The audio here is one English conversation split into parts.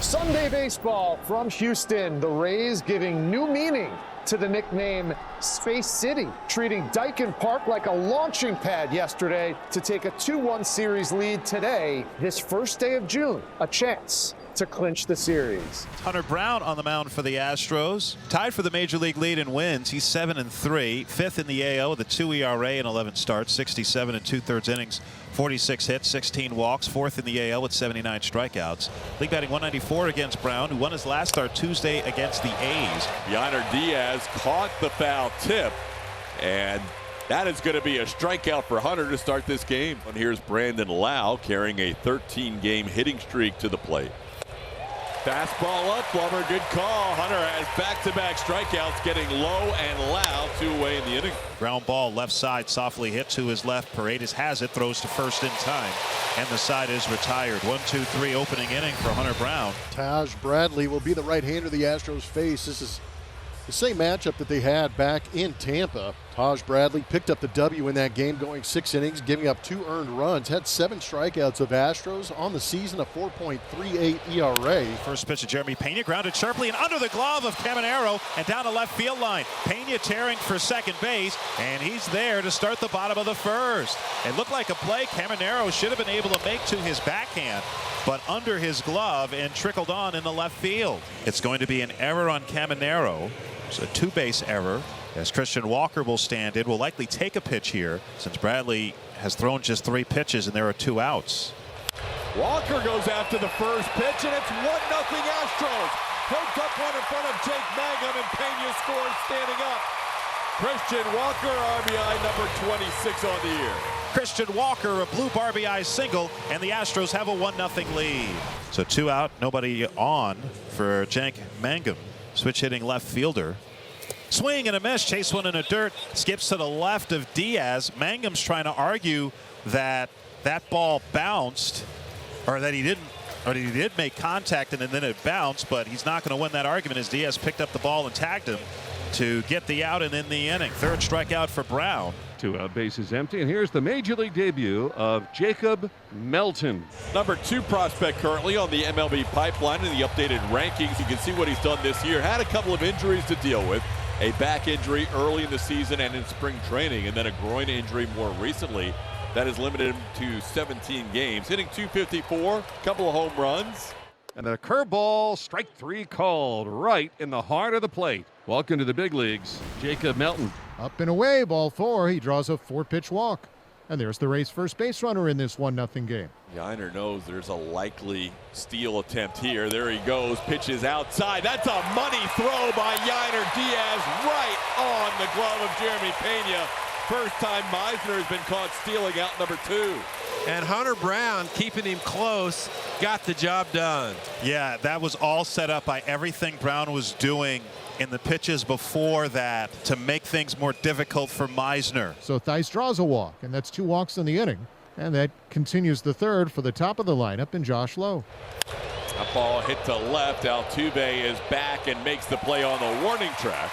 Sunday baseball from Houston. The Rays giving new meaning to the nickname Space City, treating Daikin Park like a launching pad yesterday to take a 2-1 series lead today, this first day of June, a chance to clinch the series. Hunter Brown on the mound for the Astros, tied for the major league lead in wins. He's 7-3, fifth in the AL with a 2 ERA and 11 starts, 67 2/3 innings, 46 hits, 16 walks, fourth in the AL with 79 strikeouts. League batting 194 against Brown, who won his last start Tuesday against the A's. Yainer Diaz caught the foul tip, and that is going to be a strikeout for Hunter to start this game. And here's Brandon Lau carrying a 13-game hitting streak to the plate. Fastball up, Plummer, good call. Hunter has back-to-back strikeouts, getting low and loud, 2 away in the inning. Ground ball left side, softly hit to his left. Paredes has it, throws to first in time, and the side is retired. 1-2-3 opening inning for Hunter Brown. Taj Bradley will be the right-hander the Astros face. This is the same matchup that they had back in Tampa. Taj Bradley picked up the W in that game, going 6 innings, giving up 2 earned runs. Had 7 strikeouts of Astros on the season, a 4.38 ERA. First pitch of Jeremy Pena, grounded sharply and under the glove of Caminero and down the left field line. Pena tearing for second base, and he's there to start the bottom of the first. It looked like a play Caminero should have been able to make to his backhand, but under his glove and trickled on in the left field. It's going to be an error on Caminero. It's a 2-base error, as Christian Walker will stand in. Will likely take a pitch here since Bradley has thrown just 3 pitches and there are 2 outs. Walker goes after the first pitch, and it's 1-0 Astros. Poked up one in front of Jake Mangum, and Pena scores standing up. Christian Walker, RBI number 26 on the year. Christian Walker, a blue RBI single, and the Astros have a 1-0 lead. So 2 out, nobody on for Jake Mangum. Switch hitting left fielder. Swing and a miss, chase one in the dirt, skips to the left of Diaz. Mangum's trying to argue that that ball bounced, or that he did make contact and then it bounced, but he's not going to win that argument as Diaz picked up the ball and tagged him to get the out and in the inning. Third strikeout for Brown. 2 out, bases empty, and here's the major league debut of Jacob Melton. Number 2 prospect currently on the MLB pipeline in the updated rankings. You can see what he's done this year. Had a couple of injuries to deal with. A back injury early in the season and in spring training, and then a groin injury more recently. That has limited him to 17 games. Hitting .254, couple of home runs. And the curveball, strike 3 called right in the heart of the plate. Welcome to the big leagues, Jacob Melton. Up and away, ball 4. He draws a 4-pitch walk. And there's the Rays' first base runner in this 1-0 game. Yainer knows there's a likely steal attempt here. There he goes, pitches outside. That's a money throw by Yainer Diaz right on the glove of Jeremy Pena. First time Meisner has been caught stealing out number 2. And Hunter Brown, keeping him close, got the job done. Yeah, that was all set up by everything Brown was doing in the pitches before that to make things more difficult for Meisner. So Theis draws a walk, and that's 2 walks in the inning. And that continues the third for the top of the lineup in Josh Lowe. A ball hit to left. Altuve is back and makes the play on the warning track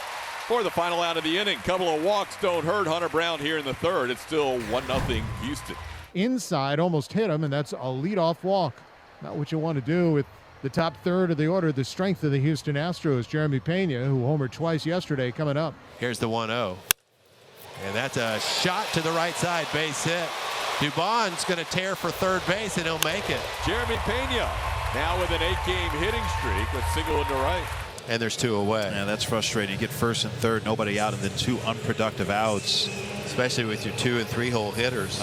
for the final out of the inning. Couple of walks don't hurt Hunter Brown here in the third. It's still 1-0 Houston. Inside, almost hit him, and that's a leadoff walk. Not what you want to do with the top third of the order, the strength of the Houston Astros. Jeremy Pena, who homered twice yesterday, coming up. Here's the 1-0. And that's a shot to the right side, base hit. Dubon's going to tear for third base, and he'll make it. Jeremy Pena now with an 8-game hitting streak with single into right. And there's 2 away. Yeah, that's frustrating. You get first and third, nobody out, and then 2 unproductive outs. Especially with your 2- and 3-hole hitters.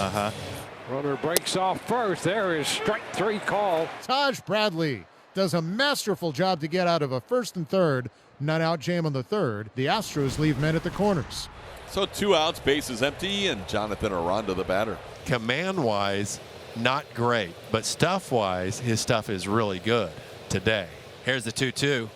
Runner breaks off first. There is strike 3 call. Taj Bradley does a masterful job to get out of a first and third, none out jam on the third. The Astros leave men at the corners. So 2 outs, bases empty, and Jonathan Aranda the batter. Command-wise, not great, but stuff-wise, his stuff is really good today. Here's the 2-2.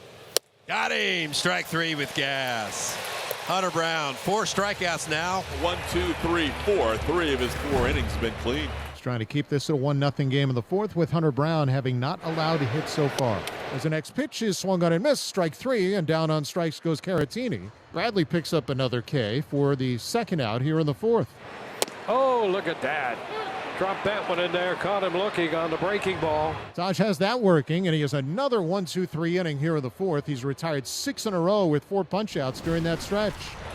Got him. Strike 3 with gas. Hunter Brown, 4 strikeouts now. 1, 2, 3, 4. 3 of his 4 innings have been clean. He's trying to keep this a 1-0 game in the fourth, with Hunter Brown having not allowed a hit so far. As the next pitch is swung on and missed, strike 3, and down on strikes goes Caratini. Bradley picks up another K for the second out here in the fourth. Oh, look at that. Dropped that one in there. Caught him looking on the breaking ball. Taj has that working, and he has another 1-2-3 inning here in the fourth. He's retired 6 in a row with 4 punch-outs during that stretch.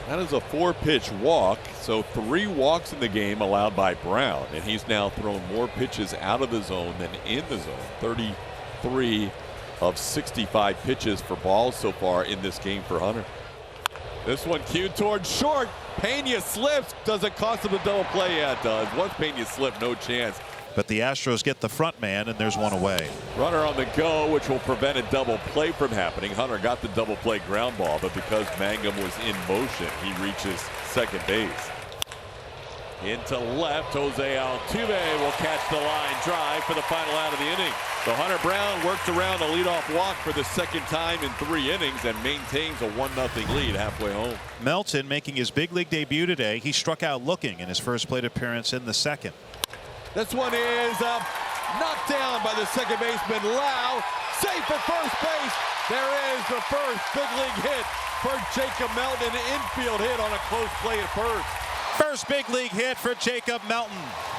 That is a 4-pitch walk, so 3 walks in the game allowed by Brown, and he's now thrown more pitches out of the zone than in the zone. 33 of 65 pitches for balls so far in this game for Hunter. This one cued towards short. Pena slips. Does it cost him a double play? Yeah, it does. Once Pena slipped, no chance. But the Astros get the front man, and there's one away. Runner on the go, which will prevent a double play from happening. Hunter got the double play ground ball, but because Mangum was in motion, he reaches second base. Into left, Jose Altuve will catch the line drive for the final out of the inning. So Hunter Brown works around a leadoff walk for the second time in 3 innings and maintains a 1-0 lead halfway home. Melton making his big league debut today. He struck out looking in his first plate appearance in the second. This one is knocked down by the second baseman Lau. Safe at first base. There is the first big league hit for Jacob Melton. An infield hit on a close play at first. First big league hit for Jacob Melton.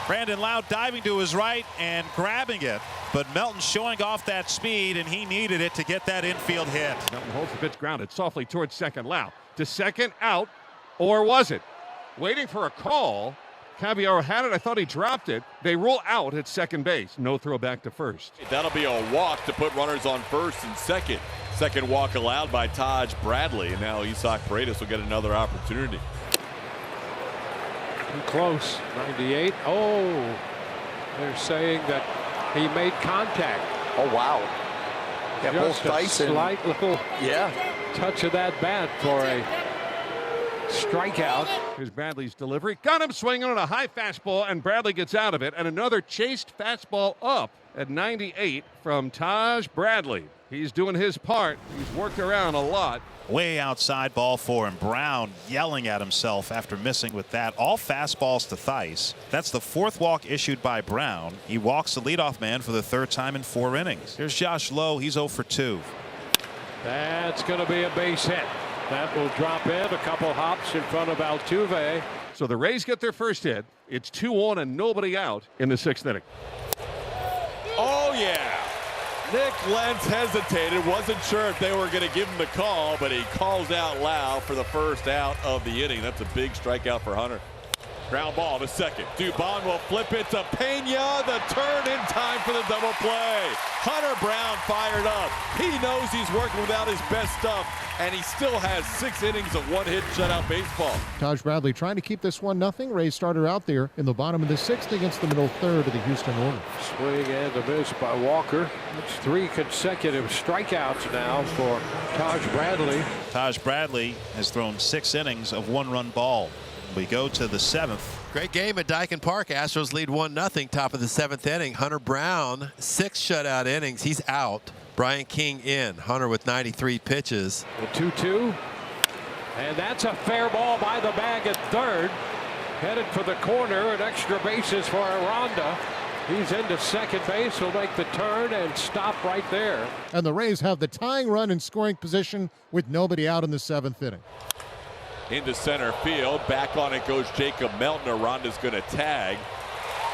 Brandon Lau diving to his right and grabbing it, but Melton showing off that speed, and he needed it to get that infield hit. Melton holds the pitch grounded softly towards second. Lau to second, out, or was it? Waiting for a call. Caballero had it. I thought he dropped it. They rule out at second base. No throw back to first. That'll be a walk to put runners on first and second. Second walk allowed by Taj Bradley, and now Isaac Paredes will get another opportunity. Too close. 98. Oh, they're saying that he made contact. Oh, wow. Yeah, Just both Dyson. A slight little touch of that bat for a strikeout. Here's Bradley's delivery. Got him swinging on a high fastball, and Bradley gets out of it. And another chased fastball up at 98 from Taj Bradley. He's doing his part. He's worked around a lot. Way outside, ball 4, and Brown yelling at himself after missing with that. All fastballs to Theis. That's the 4th walk issued by Brown. He walks the leadoff man for the 3rd time in 4 innings. Here's Josh Lowe. He's 0 for 2. That's going to be a base hit. That will drop in a couple hops in front of Altuve. So the Rays get their first hit. It's 2 on and nobody out in the 6th inning. Oh, yeah. Nick Lentz hesitated, wasn't sure if they were going to give him the call, but he calls out loud for the first out of the inning. That's a big strikeout for Hunter. Ground ball to second. Dubon will flip it to Pena. The turn in time for the double play. Hunter Brown fired up. He knows he's working without his best stuff, and he still has 6 innings of 1-hit shutout baseball. Taj Bradley trying to keep this 1-0. Rays starter out there in the bottom of the 6th against the middle 3rd of the Houston Orioles. Swing and a miss by Walker. It's 3 consecutive strikeouts now for Taj Bradley. Taj Bradley has thrown 6 innings of 1-run ball. We go to the 7th. Great game at Dyken Park. Astros lead 1-0, top of the 7th inning. Hunter Brown, 6 shutout innings. He's out. Brian King in. Hunter with 93 pitches. The 2-2. And that's a fair ball by the bag at 3rd. Headed for the corner, and extra bases for Aranda. He's into second base. He'll make the turn and stop right there. And the Rays have the tying run in scoring position with nobody out in the 7th inning. Into center field. Back on it goes Jacob Melton. Aranda's going to tag.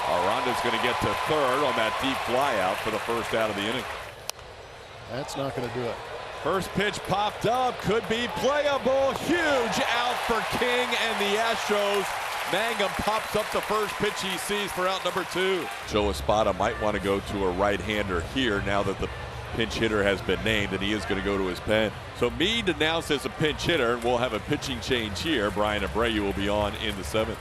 Aranda's going to get to 3rd on that deep fly out for the first out of the inning. That's not going to do it. First pitch popped up. Could be playable. Huge out for King and the Astros. Mangum pops up the first pitch he sees for out number 2. Joe Espada might want to go to a right-hander here now that the pinch hitter has been named, and he is going to go to his pen. So Meade announced as a pinch hitter, and we'll have a pitching change here. Brian Abreu will be on in the 7th.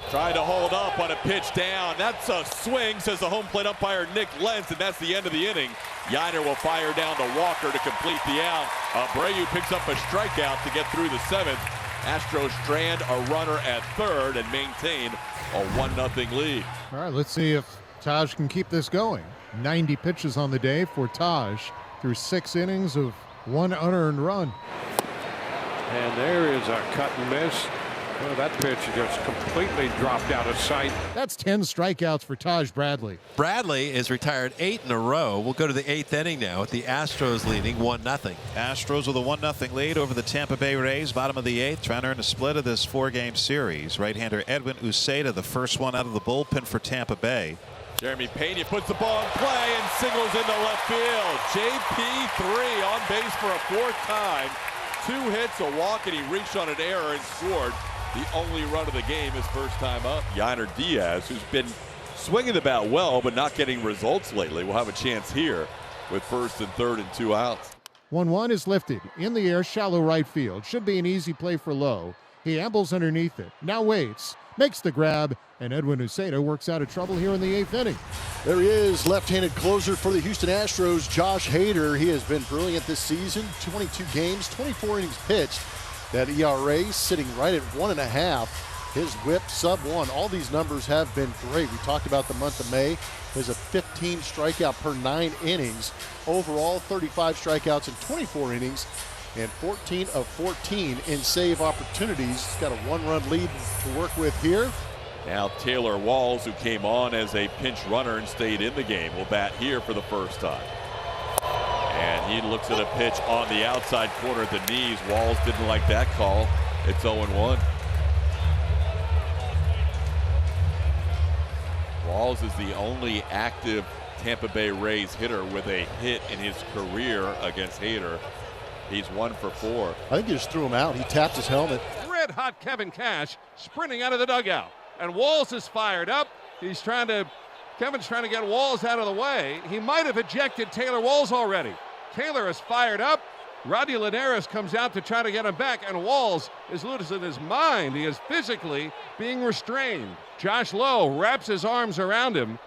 Trying to hold up on a pitch down. That's a swing, says the home plate umpire Nick Lentz, and that's the end of the inning. Yiner will fire down to Walker to complete the out. Abreu picks up a strikeout to get through the 7th. Astros strand a runner at 3rd and maintain a 1-0 lead. All right, let's see if Taj can keep this going. 90 pitches on the day for Taj through 6 innings of 1 unearned run. And there is a cut and miss. Well, that pitch just completely dropped out of sight. That's 10 strikeouts for Taj Bradley. Bradley is retired 8 in a row. We'll go to the 8th inning now with the Astros leading 1-0. Astros with a 1-0 lead over the Tampa Bay Rays. Bottom of the 8th, trying to earn a split of this 4-game series. Right-hander Edwin Uceta, the first one out of the bullpen for Tampa Bay. Jeremy Pena puts the ball in play and singles into left field. JP3 on base for a 4th time. 2 hits, a walk, and he reached on an error and scored the only run of the game his first time up. Yainer Diaz, who's been swinging the bat well but not getting results lately, will have a chance here with 1st and 3rd and 2 outs. 1-1 is lifted in the air, shallow right field. Should be an easy play for Lowe. He ambles underneath it, now waits, makes the grab, and Edwin Uceta works out of trouble here in the 8th inning. There he is, left-handed closer for the Houston Astros, Josh Hader. He has been brilliant this season. 22 games, 24 innings pitched. That ERA sitting right at 1.5. His whip sub-1. All these numbers have been great. We talked about the month of May. There's a 15 strikeout per 9 innings. Overall, 35 strikeouts in 24 innings and 14 of 14 in save opportunities. He's got a 1-run lead to work with here. Now Taylor Walls, who came on as a pinch runner and stayed in the game, will bat here for the first time. And he looks at a pitch on the outside corner at the knees. Walls didn't like that call. It's 0-1. Walls is the only active Tampa Bay Rays hitter with a hit in his career against Hader. He's 1 for 4. I think he just threw him out. He tapped his helmet. Red hot Kevin Cash sprinting out of the dugout. And Walls is fired up. Kevin's trying to get Walls out of the way. He might have ejected Taylor Walls already. Taylor is fired up. Rodney Linares comes out to try to get him back, and Walls is losing his mind. He is physically being restrained. Josh Lowe wraps his arms around him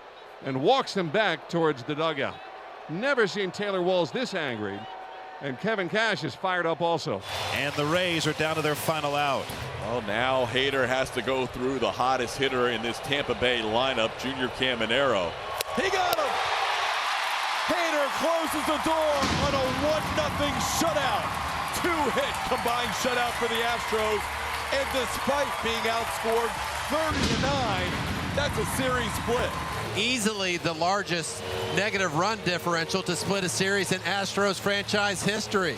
and walks him back towards the dugout. Never seen Taylor Walls this angry. And Kevin Cash is fired up also. And the Rays are down to their final out. Well, now Hader has to go through the hottest hitter in this Tampa Bay lineup, Junior Caminero. He got him! Hader closes the door on a 1-0 shutout. 2-hit combined shutout for the Astros. And despite being outscored 30-9, that's a series split. Easily the largest negative run differential to split a series in Astros franchise history.